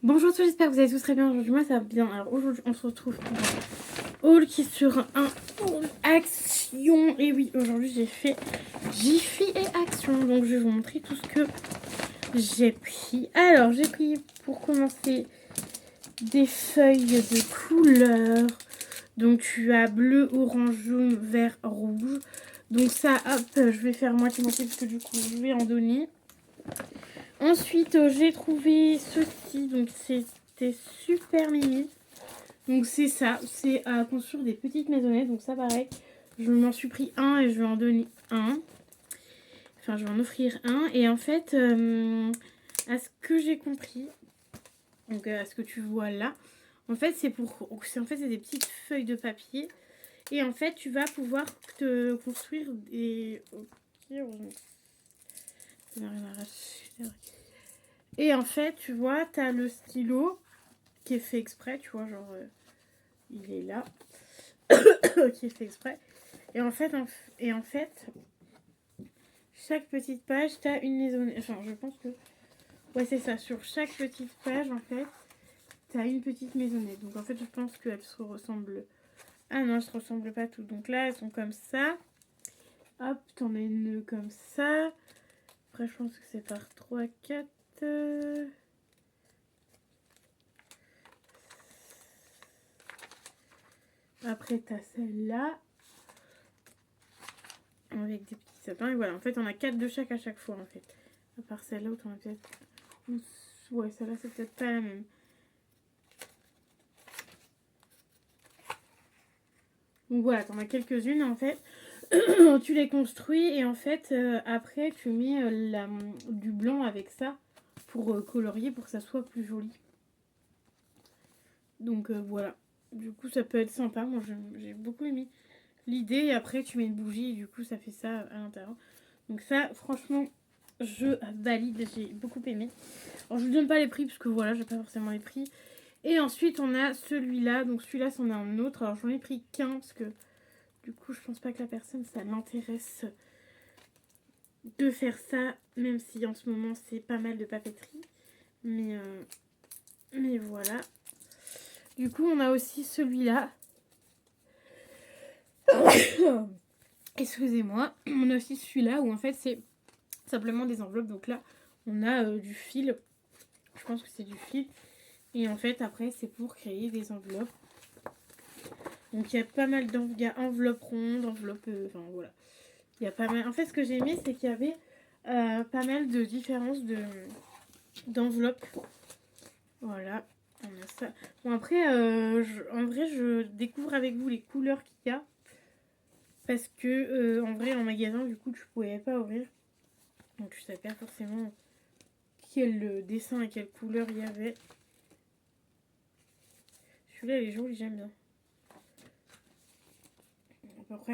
Bonjour à tous, j'espère que vous allez tous très bien. Aujourd'hui, moi ça va bien. Alors aujourd'hui, on se retrouve pour un haul qui est sur un haul action. Et oui, aujourd'hui j'ai fait Jiffy et action. Donc je vais vous montrer tout ce que j'ai pris. Alors j'ai pris pour commencer des feuilles de couleurs. Donc tu as bleu, orange, jaune, vert, rouge. Donc ça, hop, je vais faire moitié-moitié parce que du coup je vais en donner. Ensuite, j'ai trouvé ceci, donc c'était super mimi. Donc c'est ça, c'est à construire des petites maisonnettes. Donc ça pareil, je m'en suis pris un et je vais en donner un. Enfin, je vais en offrir un. Et en fait, à ce que j'ai compris, donc à ce que tu vois là, en fait c'est c'est des petites feuilles de papier. Et en fait, tu vas pouvoir te construire des... Ok, et en fait, tu vois, t'as le stylo qui est fait exprès, tu vois, genre, il est là, qui est fait exprès. Et en fait, chaque petite page, t'as une maisonnette. Enfin, je pense que... Ouais, c'est ça. Sur chaque petite page, en fait, t'as une petite maisonnette. Donc, en fait, je pense qu'elles se ressemblent... Ah non, elles se ressemblent pas toutes. Donc là, elles sont comme ça. Hop, t'en as une comme ça. Après, je pense que c'est par 3, 4... Après, t'as celle-là. Avec des petits sapins. Et voilà, en fait, on a 4 de chaque à chaque fois, en fait. À part celle-là, où t'en as peut-être... Ouais, celle-là, c'est peut-être pas la même. Donc voilà, t'en as quelques-unes, en fait. Tu les construis et en fait, après, tu mets du blanc avec ça pour colorier, pour que ça soit plus joli. Donc voilà. Du coup, ça peut être sympa. Moi, j'ai beaucoup aimé l'idée. Et après, tu mets une bougie et du coup, ça fait ça à l'intérieur. Donc ça, franchement, je valide. J'ai beaucoup aimé. Alors, je ne vous donne pas les prix parce que voilà, j'ai pas forcément les prix. Et ensuite, on a celui-là. Donc celui-là, c'en est un autre. Alors, j'en ai pris qu'un parce que du coup, je pense pas que la personne, ça l'intéresse de faire ça. Même si en ce moment, c'est pas mal de papeterie. Mais voilà. Du coup, on a aussi celui-là. Excusez-moi. On a aussi celui-là où en fait, c'est simplement des enveloppes. Donc là, on a du fil. Je pense que c'est du fil. Et en fait, après, c'est pour créer des enveloppes. Donc, il y a pas mal d'enveloppes rondes, enveloppes... Enfin, voilà. Il y a pas mal... En fait, ce que j'ai aimé, c'est qu'il y avait pas mal de différences d'enveloppes. Voilà. On a ça. Bon, après, en vrai, je découvre avec vous les couleurs qu'il y a. Parce que, en vrai, en magasin, du coup, tu pouvais pas ouvrir. Donc, tu savais pas forcément quel dessin et quelle couleur il y avait. Celui-là, il est joli, j'aime bien.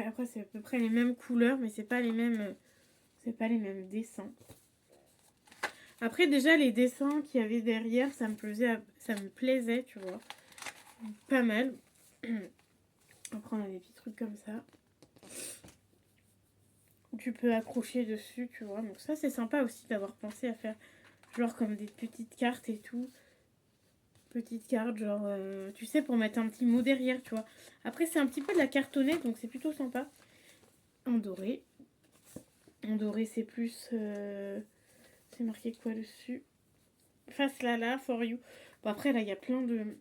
Après c'est à peu près les mêmes couleurs, mais c'est pas les mêmes dessins. Après, déjà, les dessins qu'il y avait derrière, ça me plaisait, tu vois. Pas mal. Après, on a des petits trucs comme ça. Tu peux accrocher dessus, tu vois. Donc ça, c'est sympa aussi d'avoir pensé à faire genre comme des petites cartes et tout. Petites cartes, genre, tu sais, pour mettre un petit mot derrière, tu vois. Après, c'est un petit peu de la cartonnette, donc c'est plutôt sympa. En doré. En doré, c'est plus... c'est marqué quoi dessus? Face là, for you. Bon, après, là, il y a plein de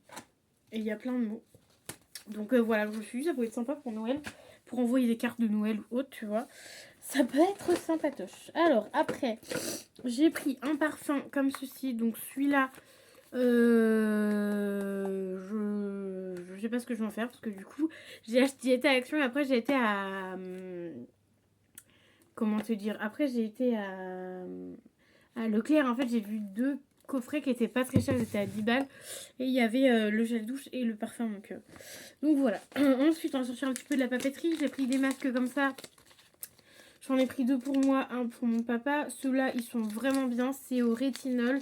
mots. Donc voilà, je me suis dit, ça peut être sympa pour Noël. Pour envoyer des cartes de Noël ou autre, tu vois. Ça peut être sympatoche. Alors, après, j'ai pris un parfum comme ceci. Donc, celui-là, je sais pas ce que je vais en faire. Parce que du coup, j'ai été à Action et après, j'ai été à... comment te dire? Après, j'ai été à Leclerc. En fait, j'ai vu 2 coffrets qui étaient pas très chers. Ils étaient à 10 balles. Et il y avait le gel douche et le parfum. Donc voilà. Ensuite, on va sortir un petit peu de la papeterie. J'ai pris des masques comme ça. J'en ai pris 2 pour moi, un pour mon papa. Ceux-là, ils sont vraiment bien. C'est au rétinol.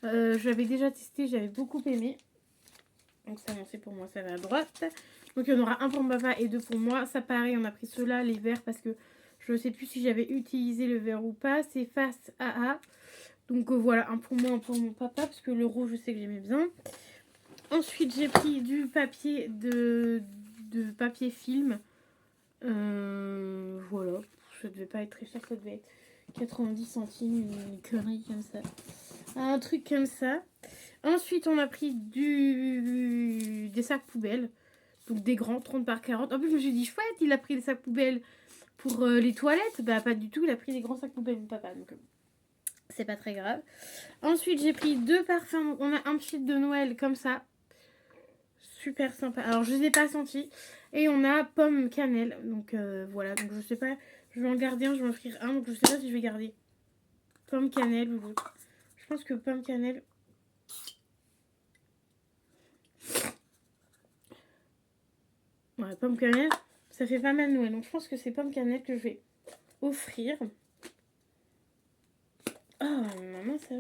Je l'avais déjà testé, j'avais beaucoup aimé. Donc ça, c'est pour moi, ça va à droite. Donc il y en aura un pour mon papa et 2 pour moi. Ça, pareil, on a pris ceux-là, les verts, parce que je ne sais plus si j'avais utilisé le vert ou pas. C'est Face AA. Donc voilà, un pour moi, un pour mon papa, parce que le rouge, je sais que j'aimais bien. Ensuite, j'ai pris du papier de papier film. Voilà, ça devait pas être très cher, ça devait être 90 centimes, une connerie comme ça. Un truc comme ça. Ensuite, on a pris des sacs poubelles. Donc des grands, 30 par 40. En plus, je me suis dit, chouette, il a pris des sacs poubelles pour les toilettes. Bah, pas du tout, il a pris des grands sacs poubelles, mon papa. Donc, c'est pas très grave. Ensuite, j'ai pris 2 parfums. Donc, on a un petit de Noël comme ça. Super sympa. Alors, je les ai pas sentis. Et on a pomme cannelle. Donc, voilà. Donc, je sais pas. Je vais en garder un, je vais en offrir un. Donc, je sais pas si je vais garder pomme cannelle ou l'autre. Je pense que pomme cannelle. Ouais, pomme cannelle, ça fait pas mal Noël. Donc, je pense que c'est pomme cannelle que je vais offrir. Oh, maman, ça.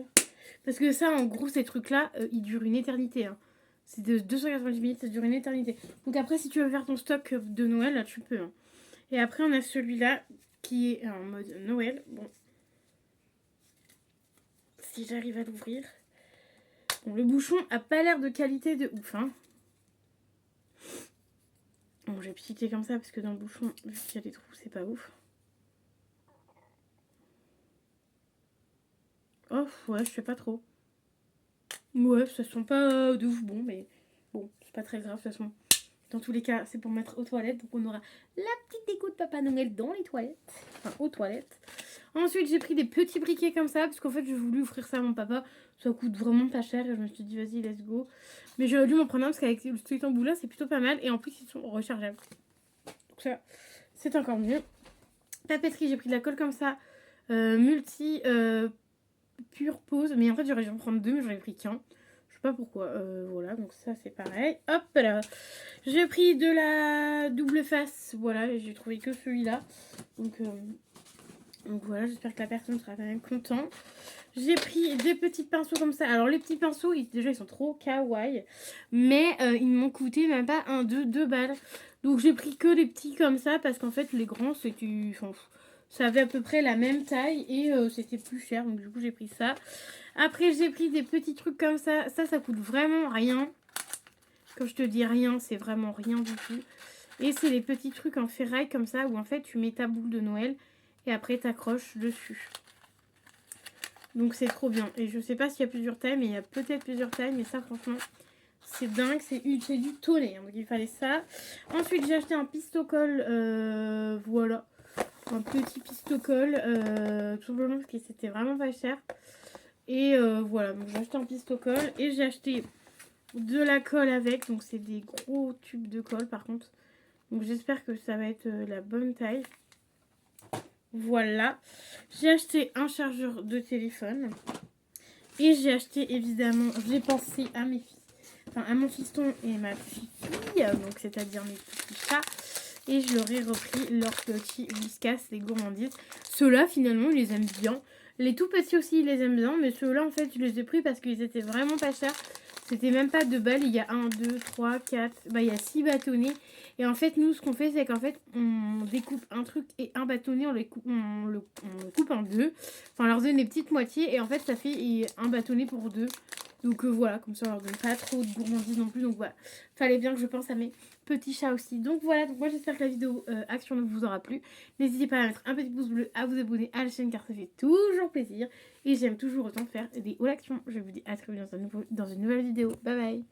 Parce que ça, en gros, ces trucs-là, ils durent une éternité. Hein. C'est de 290 minutes, ça dure une éternité. Donc après, si tu veux faire ton stock de Noël, là, tu peux. Hein. Et après, on a celui-là qui est en mode Noël. Bon. Si j'arrive à l'ouvrir. Bon, le bouchon a pas l'air de qualité de ouf. Hein. Bon, j'ai piqué comme ça parce que dans le bouchon, vu qu'il y a des trous, c'est pas ouf. Oh, ouais, je sais pas trop. Ouais, ça sent pas de ouf bon, mais bon, c'est pas très grave de toute façon. Dans tous les cas, c'est pour mettre aux toilettes. Donc on aura la petite déco de Papa Noël dans les toilettes. Enfin, aux toilettes. Ensuite, j'ai pris des petits briquets comme ça. Parce qu'en fait, j'ai voulu offrir ça à mon papa. Ça coûte vraiment pas cher. Et je me suis dit, vas-y, let's go. Mais j'aurais dû m'en prendre un parce qu'avec le truc en bout là, c'est plutôt pas mal. Et en plus, ils sont rechargeables. Donc ça, c'est encore mieux. Papeterie, j'ai pris de la colle comme ça. Multi pure pose. Mais en fait, j'aurais dû en prendre 2, mais j'en ai pris qu'un. Je sais pas pourquoi. Voilà, donc ça, c'est pareil. Hop là. J'ai pris de la double face. Voilà, et j'ai trouvé que celui-là. Donc voilà, j'espère que la personne sera quand même contente. J'ai pris des petits pinceaux comme ça. Alors, les petits pinceaux, déjà, ils sont trop kawaii. Mais ils m'ont coûté même pas 2 balles. Donc, j'ai pris que les petits comme ça. Parce qu'en fait, les grands, c'était... Enfin, ça avait à peu près la même taille. Et c'était plus cher. Donc, du coup, j'ai pris ça. Après, j'ai pris des petits trucs comme ça. Ça coûte vraiment rien. Quand je te dis rien, c'est vraiment rien du tout. Et c'est les petits trucs en ferraille comme ça. Où en fait, tu mets ta boule de Noël. Et après, t'accroches dessus. Donc c'est trop bien. Et je sais pas s'il y a plusieurs tailles, mais il y a peut-être plusieurs tailles. Mais ça, franchement, c'est dingue. C'est du tollé. Hein, donc il fallait ça. Ensuite, j'ai acheté un pistocol. Voilà. Un petit pistocol. Tout simplement parce que c'était vraiment pas cher. Et voilà. Donc j'ai acheté un pistocol. Et j'ai acheté de la colle avec. Donc c'est des gros tubes de colle par contre. Donc j'espère que ça va être la bonne taille. Voilà, j'ai acheté un chargeur de téléphone et j'ai acheté évidemment, j'ai pensé à mes filles, enfin à mon fiston et ma fille, donc c'est-à-dire mes petits chats, et je leur ai repris leurs petits Whiskas, les gourmandises. Ceux-là finalement ils les aiment bien, les tout petits aussi ils les aiment bien, mais ceux-là en fait je les ai pris parce qu'ils étaient vraiment pas chers. C'était même pas 2 balles, il y a 1, 2, 3, 4, bah il y a 6 bâtonnets. Et en fait, nous, ce qu'on fait, c'est qu'en fait, on découpe un truc et un bâtonnet, on le coupe en deux. Enfin, on leur donne des petites moitiés et en fait, ça fait un bâtonnet pour 2. Donc voilà, comme ça, on leur donne pas trop de gourmandises non plus. Donc voilà, fallait bien que je pense à mes petits chats aussi. Donc voilà, donc moi, j'espère que la vidéo action vous aura plu. N'hésitez pas à mettre un petit pouce bleu, à vous abonner à la chaîne car ça fait toujours plaisir. Et j'aime toujours autant faire des haul actions. Je vous dis à très bientôt dans une nouvelle vidéo. Bye bye.